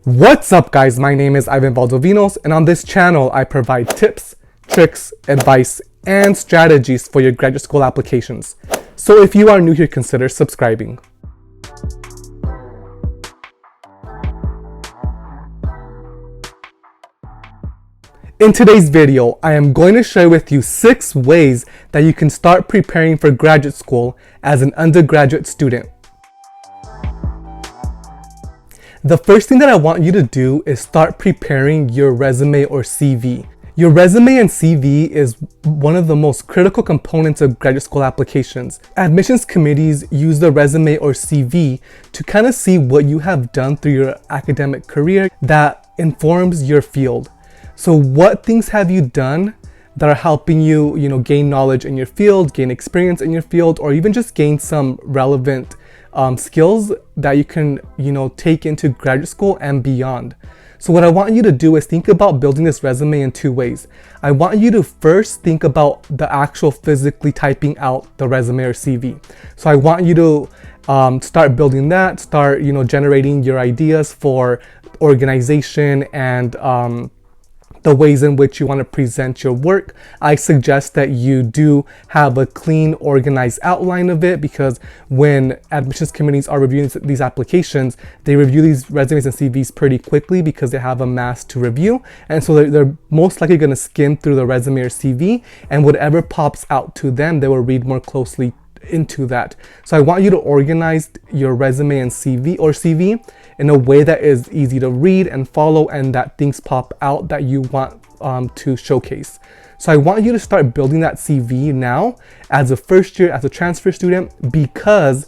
What's up guys, my name is Ivan Valdovinos, and on this channel I provide tips, tricks, advice, and strategies for your graduate school applications. So if you are new here, consider subscribing. In today's video, I am going to share with you 6 ways that you can start preparing for graduate school as an undergraduate student. The first thing that I want you to do is start preparing your resume or CV. Your resume and CV is one of the most critical components of graduate school applications. Admissions committees use the resume or CV to kind of see what you have done through your academic career that informs your field. So what things have you done that are helping you, gain knowledge in your field, gain experience in your field, or even just gain some relevant skills that you can, take into graduate school and beyond. So what I want you to do is think about building this resume in 2 ways. I want you to first think about the actual physically typing out the resume or CV. So I want you to start building that, start, generating your ideas for organization and the ways in which you want to present your work. I suggest that you do have a clean, organized outline of it, because when admissions committees are reviewing these applications, they review these resumes and CVs pretty quickly because they have a mass to review. And so they're most likely going to skim through the resume or CV, and whatever pops out to them, they will read more closely into that. So I want you to organize your resume and CV in a way that is easy to read and follow, and that things pop out that you want to showcase. So I want you to start building that CV now as a first year, as a transfer student, because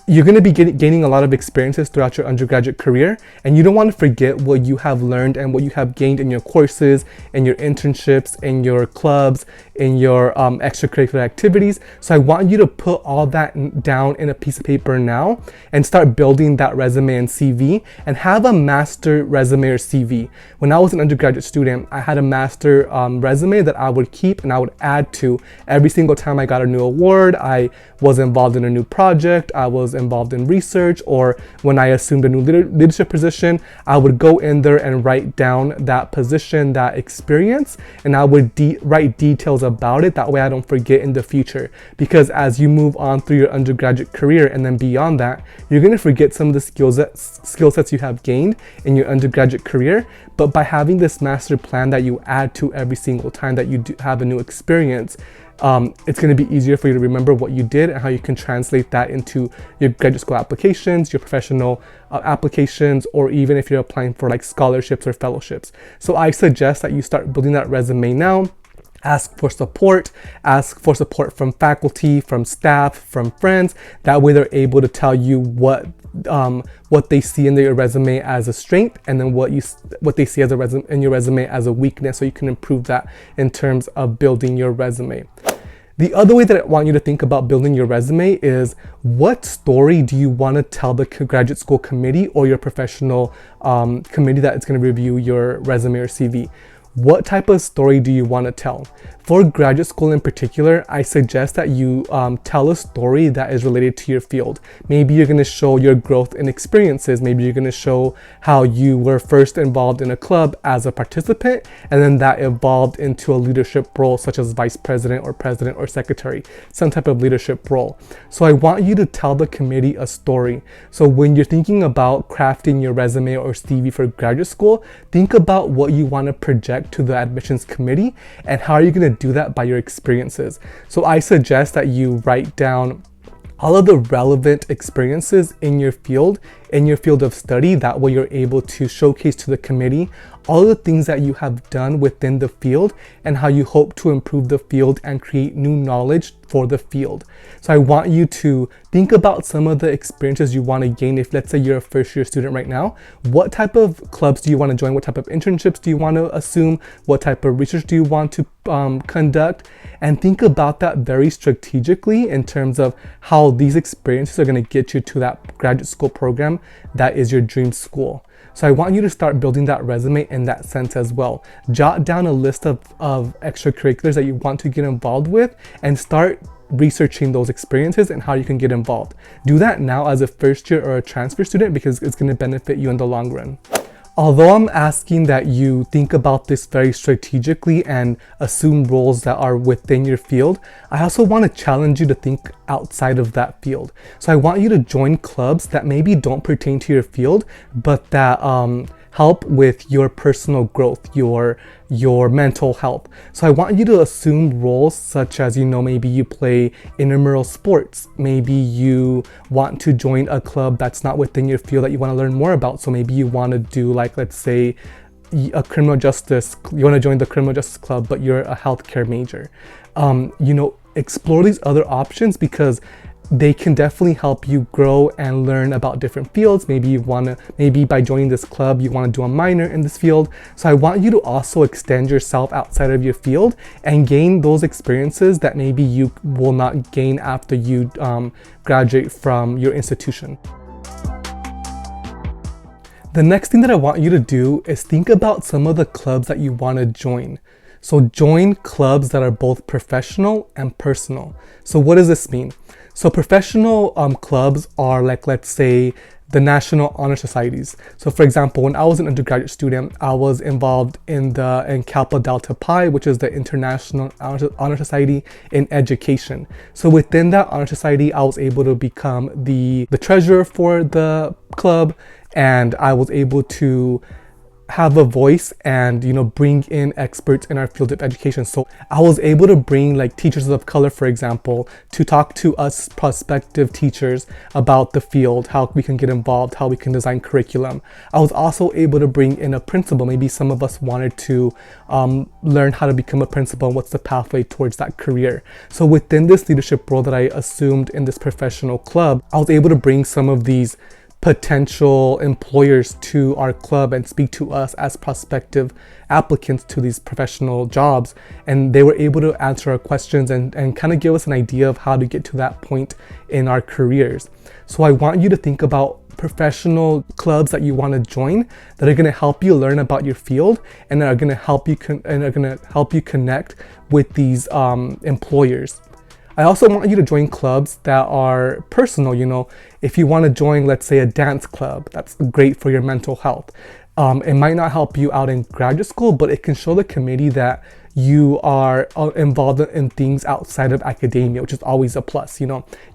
you're going to be gaining a lot of experiences throughout your undergraduate career, and you don't want to forget what you have learned and what you have gained in your courses, in your internships, in your clubs, in your extracurricular activities. So I want you to put all that down in a piece of paper now and start building that resume and CV, and have a master resume or CV. When I was an undergraduate student, I had a master resume that I would keep and I would add to every single time I got a new award, I was involved in a new project, I was involved in research, or when I assumed a new leadership position, I would go in there and write down that position, that experience, and I would write details about it. That way I don't forget in the future, because as you move on through your undergraduate career and then beyond that, you're going to forget some of the skill sets you have gained in your undergraduate career. But by having this master plan that you add to every single time that you do have a new experience, it's going to be easier for you to remember what you did and how you can translate that into your graduate school applications, your professional applications, or even if you're applying for like scholarships or fellowships. So I suggest that you start building that resume now. Ask for support from faculty, from staff, from friends. That way they're able to tell you what they see in your resume as a strength, and then what they see as in your resume as a weakness, so you can improve that in terms of building your resume. The other way that I want you to think about building your resume is, what story do you want to tell the graduate school committee or your professional committee that is going to review your resume or CV? What type of story do you want to tell? For graduate school in particular, I suggest that you tell a story that is related to your field. Maybe you're going to show your growth in experiences. Maybe you're going to show how you were first involved in a club as a participant, and then that evolved into a leadership role such as vice president or secretary, some type of leadership role. So I want you to tell the committee a story. So when you're thinking about crafting your resume or CV for graduate school, think about what you want to project to the admissions committee, and how are you going to do that by your experiences. So I suggest that you write down all of the relevant experiences in your field of study. That way you're able to showcase to the committee all of the things that you have done within the field and how you hope to improve the field and create new knowledge for the field. So I want you to think about some of the experiences you want to gain. If let's say you're a first year student right now, what type of clubs do you want to join? What type of internships do you want to assume? What type of research do you want to conduct? And think about that very strategically in terms of how these experiences are going to get you to that graduate school program that is your dream school. So I want you to start building that resume in that sense as well. Jot down a list of extracurriculars that you want to get involved with, and start researching those experiences and how you can get involved. Do that now as a first year or a transfer student, because it's going to benefit you in the long run. Although I'm asking that you think about this very strategically and assume roles that are within your field, I also want to challenge you to think outside of that field. So I want you to join clubs that maybe don't pertain to your field, but that help with your personal growth, your mental health. So I want you to assume roles such as, maybe you play intramural sports. Maybe you want to join a club that's not within your field that you want to learn more about. So maybe you want to do, like, let's say, you want to join the criminal justice club, but you're a healthcare major. Explore these other options because they can definitely help you grow and learn about different fields. Maybe by joining this club, you want to do a minor in this field. So I want you to also extend yourself outside of your field and gain those experiences that maybe you will not gain after you graduate from your institution. The next thing that I want you to do is think about some of the clubs that you want to join. So join clubs that are both professional and personal. So what does this mean? So professional clubs are, like, let's say, the National Honor Societies. So for example, when I was an undergraduate student, I was involved in Kappa Delta Pi, which is the International Honor Society in Education. So within that honor society, I was able to become the treasurer for the club, and I was able to have a voice and bring in experts in our field of education. So I was able to bring, like, teachers of color, for example, to talk to us prospective teachers about the field, how we can get involved, how we can design curriculum. I was also able to bring in a principal. Maybe some of us wanted to learn how to become a principal and what's the pathway towards that career. So within this leadership role that I assumed in this professional club, I was able to bring some of these potential employers to our club and speak to us as prospective applicants to these professional jobs, and they were able to answer our questions and kind of give us an idea of how to get to that point in our careers. So I want you to think about professional clubs that you want to join that are going to help you learn about your field and are going to help you connect with these employers. I also want you to join clubs that are personal. If you want to join, let's say, a dance club, that's great for your mental health. It might not help you out in graduate school, but it can show the committee that you are involved in things outside of academia, which is always a plus.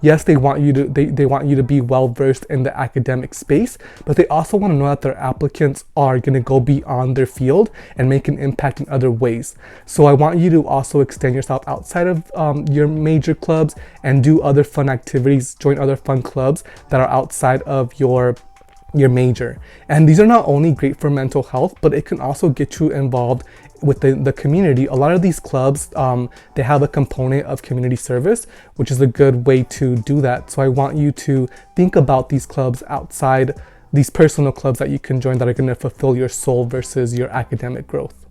Yes, they want you to be well versed in the academic space, but they also want to know that their applicants are going to go beyond their field and make an impact in other ways. So I want you to also extend yourself outside of your major clubs and do other fun activities, join other fun clubs that are outside of your major. And these are not only great for mental health, but it can also get you involved with the community. A lot of these clubs, they have a component of community service, which is a good way to do that. So I want you to think about these clubs outside, these personal clubs that you can join that are going to fulfill your soul versus your academic growth.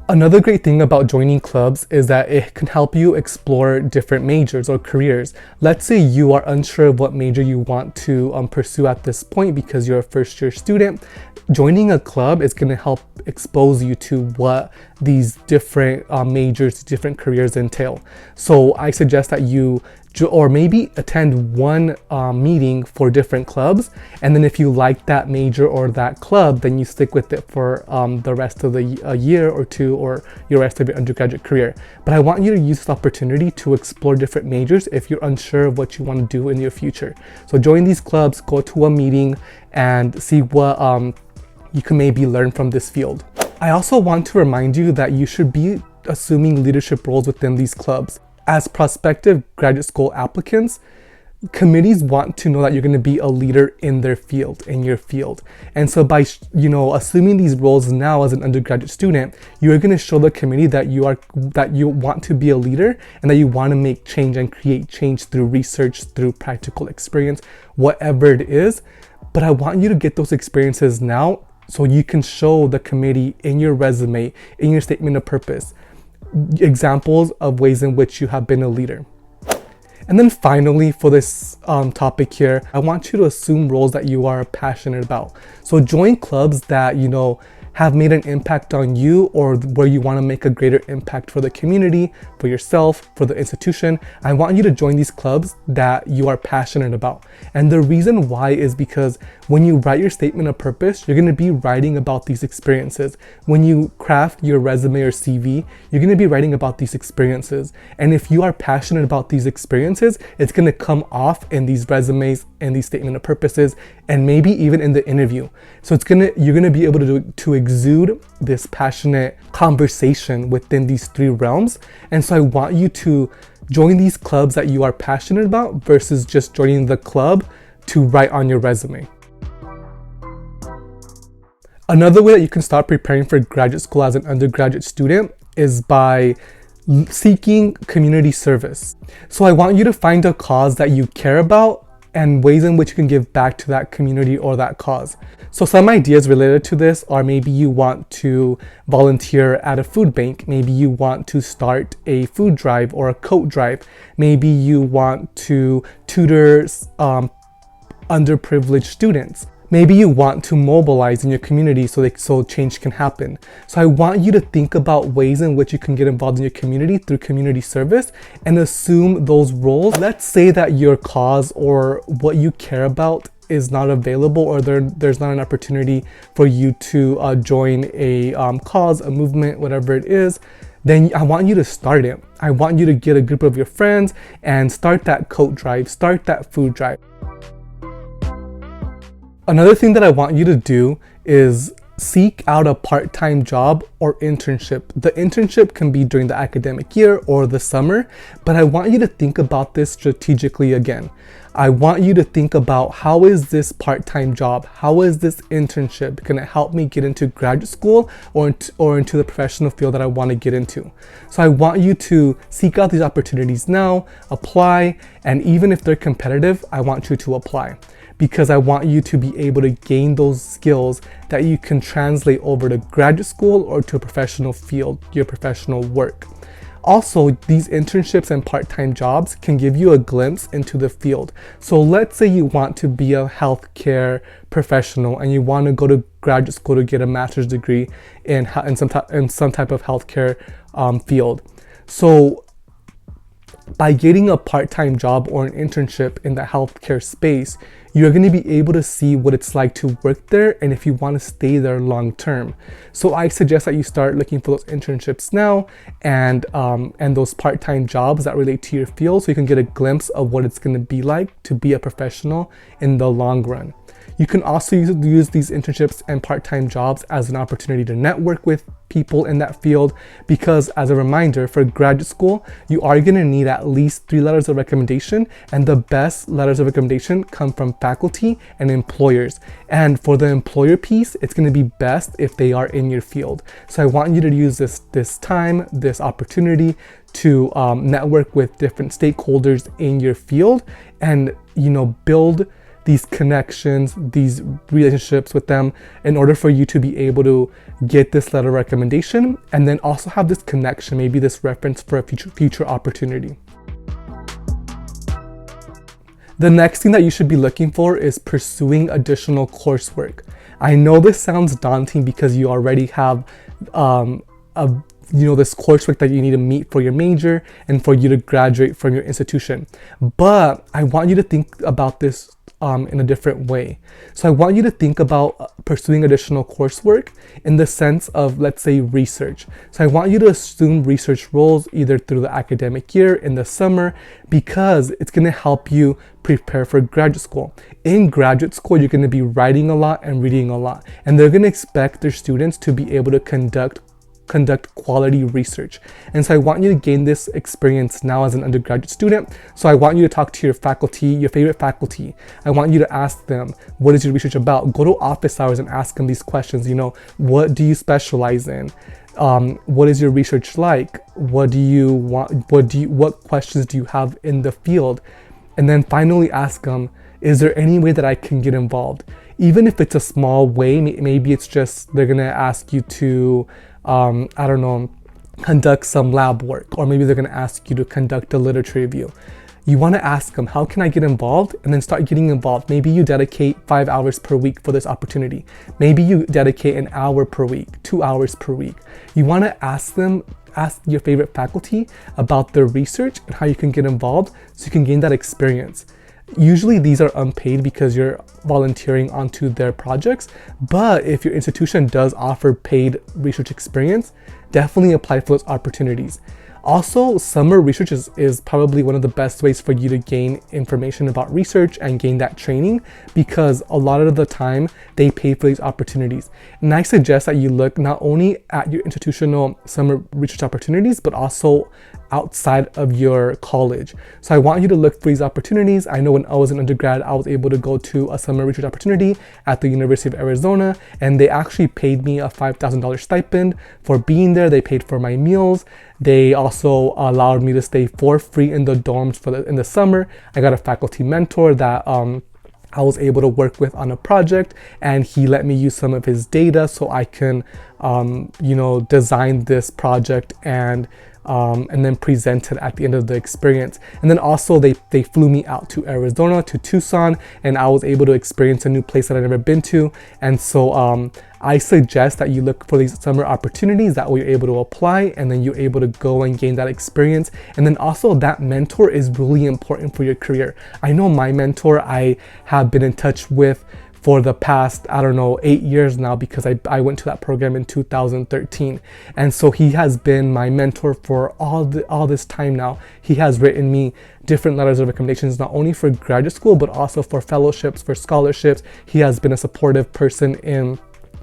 Another great thing about joining clubs is that it can help you explore different majors or careers. Let's say you are unsure of what major you want to pursue at this point because you're a first-year student. Joining a club is going to help expose you to what these different majors, different careers entail. So I suggest that you or maybe attend one meeting for different clubs, and then if you like that major or that club, then you stick with it for the rest of a year or two or your rest of your undergraduate career. But I want you to use this opportunity to explore different majors if you're unsure of what you want to do in your future. So join these clubs, go to a meeting, and see what you can maybe learn from this field. I also want to remind you that you should be assuming leadership roles within these clubs. As prospective graduate school applicants, committees want to know that you're going to be a leader in their field, in your field. And so by assuming these roles now as an undergraduate student, you're going to show the committee that you want to be a leader and that you want to make change and create change through research, through practical experience, whatever it is. But I want you to get those experiences now so you can show the committee in your resume, in your statement of purpose, examples of ways in which you have been a leader. And then finally, for this topic here, I want you to assume roles that you are passionate about. So join clubs that have made an impact on you, or where you want to make a greater impact for the community, for yourself, for the institution, I want you to join these clubs that you are passionate about. And the reason why is because when you write your statement of purpose, you're going to be writing about these experiences. When you craft your resume or CV, you're going to be writing about these experiences. And if you are passionate about these experiences, it's going to come off in these resumes and these statement of purposes, and maybe even in the interview. So you're gonna be able to exude this passionate conversation within these three realms. And so I want you to join these clubs that you are passionate about versus just joining the club to write on your resume. Another way that you can start preparing for graduate school as an undergraduate student is by seeking community service. So I want you to find a cause that you care about and ways in which you can give back to that community or that cause. So some ideas related to this are, maybe you want to volunteer at a food bank, maybe you want to start a food drive or a coat drive, maybe you want to tutor underprivileged students. Maybe you want to mobilize in your community so change can happen. So I want you to think about ways in which you can get involved in your community through community service and assume those roles. Let's say that your cause or what you care about is not available, or there's not an opportunity for you to join a cause, a movement, whatever it is. Then I want you to start it. I want you to get a group of your friends and start that coat drive, start that food drive. Another thing that I want you to do is seek out a part-time job or internship. The internship can be during the academic year or the summer, but I want you to think about this strategically again. I want you to think about, how is this part-time job, how is this internship going to help me get into graduate school or into the professional field that I want to get into? So I want you to seek out these opportunities now, apply, and even if they're competitive, I want you to apply, because I want you to be able to gain those skills that you can translate over to graduate school or to a professional field, your professional work. Also, these internships and part-time jobs can give you a glimpse into the field. So let's say you want to be a healthcare professional and you want to go to graduate school to get a master's degree in some type of healthcare field. So by getting a part-time job or an internship in the healthcare space, you're going to be able to see what it's like to work there and if you want to stay there long term. So I suggest that you start looking for those internships now and those part-time jobs that relate to your field, so you can get a glimpse of what it's going to be like to be a professional in the long run. You can also use these internships and part-time jobs as an opportunity to network with people in that field, because as a reminder, for graduate school, you are going to need at least 3 letters of recommendation, and the best letters of recommendation come from faculty and employers. And for the employer piece, it's going to be best if they are in your field. So I want you to use this opportunity to network with different stakeholders in your field and, build these connections, these relationships with them in order for you to be able to get this letter of recommendation and then also have this connection, maybe this reference for a future opportunity. The next thing that you should be looking for is pursuing additional coursework. I know this sounds daunting because you already have this coursework that you need to meet for your major and for you to graduate from your institution. But I want you to think about this in a different way. So I want you to think about pursuing additional coursework in the sense of, let's say, research. So I want you to assume research roles either through the academic year, in the summer, because it's going to help you prepare for graduate school. In graduate school, you're going to be writing a lot and reading a lot, and they're going to expect their students to be able to conduct quality research. And so I want you to gain this experience now as an undergraduate student. So I want you to talk to your faculty, your favorite faculty. I want you to ask them, what is your research about? Go to office hours and ask them these questions. What do you specialize in? What is your research like? What do you want? What questions do you have in the field? And then finally ask them, is there any way that I can get involved? Even if it's a small way, maybe it's just, they're gonna ask you to conduct some lab work, or maybe they're going to ask you to conduct a literature review. you want to ask them, how can I get involved? And then start getting involved. Maybe you dedicate 5 hours per week for this opportunity. Maybe you dedicate an hour per week, 2 hours per week. You want to ask your favorite faculty about their research and how you can get involved so you can gain that experience. Usually these are unpaid because you're volunteering onto their projects, but if your institution does offer paid research experience, definitely apply for those opportunities. Also, summer research is probably one of the best ways for you to gain information about research and gain that training, because a lot of the time they pay for these opportunities. And I suggest that you look not only at your institutional summer research opportunities, but also outside of your college. So I want you to look for these opportunities. I know when I was an undergrad, I was able to go to a summer research opportunity at the University of Arizona, and they actually paid me a $5,000 stipend for being there. They paid for my meals. They also allowed me to stay for free in the dorms in the summer. I got a faculty mentor that I was able to work with on a project, and he let me use some of his data so I can, design this project and then present it at the end of the experience. And then also they flew me out to Arizona, to Tucson, and I was able to experience a new place that I've never been to. And so I suggest that you look for these summer opportunities. That way you're able to apply, and then you're able to go and gain that experience. And then also that mentor is really important for your career. I know my mentor I have been in touch with for the past, 8 years now, because I went to that program in 2013. And so he has been my mentor for all this time now. He has written me different letters of recommendations, not only for graduate school, but also for fellowships, for scholarships. He has been a supportive person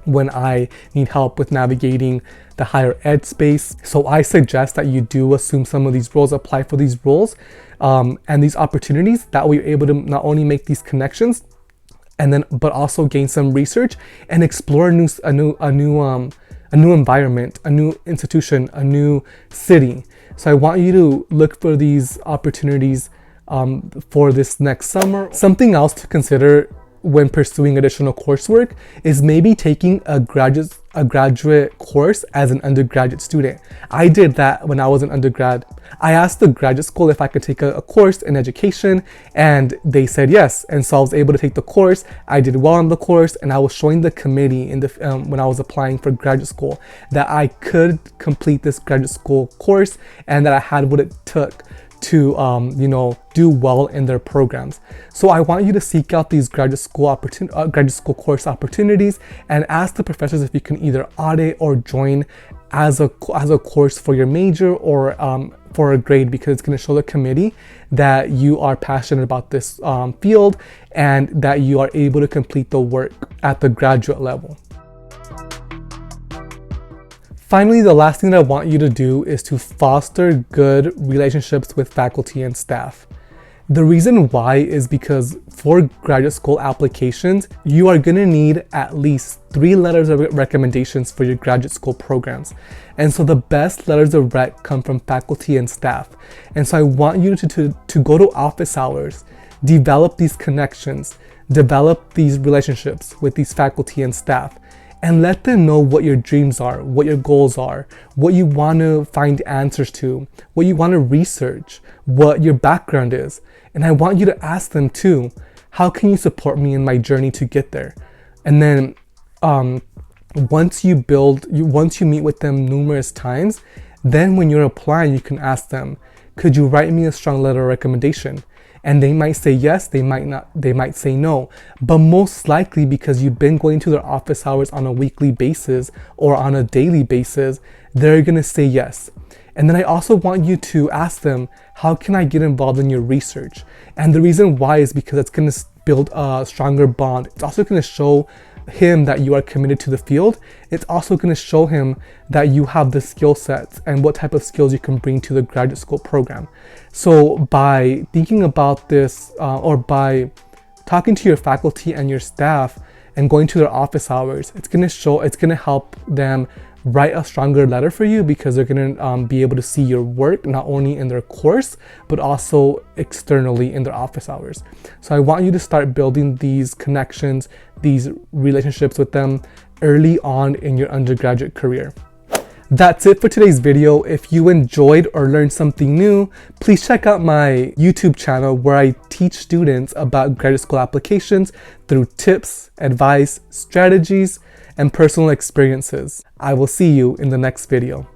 when I need help with navigating the higher ed space. So I suggest that you do assume some of these roles, apply for these roles and these opportunities. That way you're able to not only make these connections, but also gain some research and explore a new environment, a new institution, a new city. So I want you to look for these opportunities for this next summer. Something else to consider when pursuing additional coursework is maybe taking a graduate course as an undergraduate student. I did that when I was an undergrad. I asked the graduate school if I could take a course in education, and they said yes. And so I was able to take the course. I did well on the course, and I was showing the committee when I was applying for graduate school that I could complete this graduate school course and that I had what it took to do well in their programs. So I want you to seek out these graduate school course opportunities and ask the professors if you can either audit or join as a course for your major or for a grade, because it's going to show the committee that you are passionate about this field and that you are able to complete the work at the graduate level. Finally, the last thing that I want you to do is to foster good relationships with faculty and staff. The reason why is because for graduate school applications, you are going to need at least 3 letters of recommendations for your graduate school programs. And so the best letters of rec come from faculty and staff. And so I want you to go to office hours, develop these connections, develop these relationships with these faculty and staff, and let them know what your dreams are, what your goals are, what you want to find answers to, what you want to research, what your background is. And I want you to ask them too, how can you support me in my journey to get there? And then once you meet with them numerous times, then when you're applying, you can ask them, could you write me a strong letter of recommendation? And they might say yes, they might not, they might say no. But most likely, because you've been going to their office hours on a weekly basis or on a daily basis, they're gonna say yes. And then I also want you to ask them, how can I get involved in your research? And the reason why is because it's gonna build a stronger bond. It's also gonna show him that you are committed to the field. It's also going to show him that you have the skill sets and what type of skills you can bring to the graduate school program. So by thinking about this or by talking to your faculty and your staff and going to their office hours, it's going to help them write a stronger letter for you, because they're going to be able to see your work not only in their course but also externally in their office hours. So I want you to start building these connections, these relationships with them early on in your undergraduate career. That's it for today's video. If you enjoyed or learned something new, please check out my YouTube channel where I teach students about graduate school applications through tips, advice, strategies, and personal experiences. I will see you in the next video.